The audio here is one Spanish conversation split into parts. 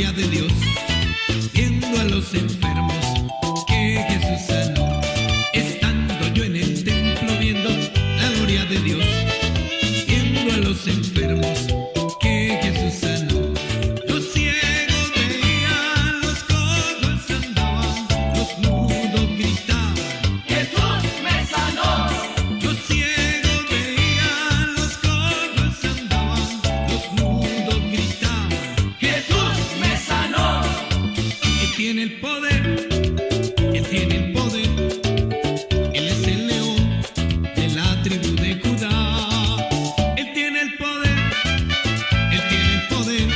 gloria de Dios, viendo a los enfermos que Jesús sanó. Estando yo en el templo viendo la gloria de Dios, viendo a los enfermos que Jesús sanó. Los ciegos veían, los cojos andaban, los mudos gritaban: Jesús me sanó. los ciegos veían, los cojos andaban, los mudos gritaban: Jesús me sanó. Él tiene el poder, Él tiene el poder. Él es el león de la tribu de Judá. Él tiene el poder, Él tiene el poder.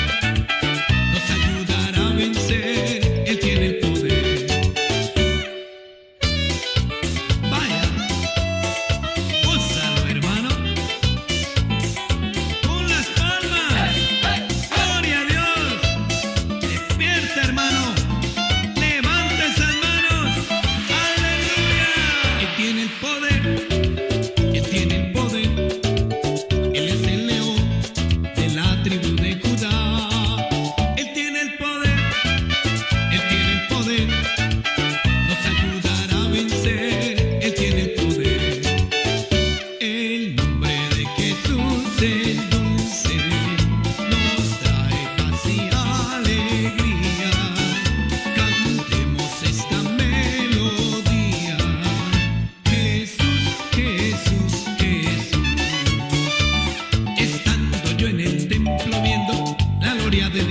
Nos ayudará a vencer. Él tiene el poder. Vaya, gózalo, hermano, con las palmas. Gloria a Dios. Despierta, hermano. Levanta esas manos. Aleluya. Él tiene el poder. Él tiene el poder. Él es el león de la tribu de Judá. Él tiene el poder. Él tiene el poder. Nos ayudará a vencer. Él tiene el poder. El nombre de Jesús es dulce, nos trae paz y alegría. Cantemos esta melodía. Jesús, Jesús, Jesús. Estando yo en el templo viendo la gloria de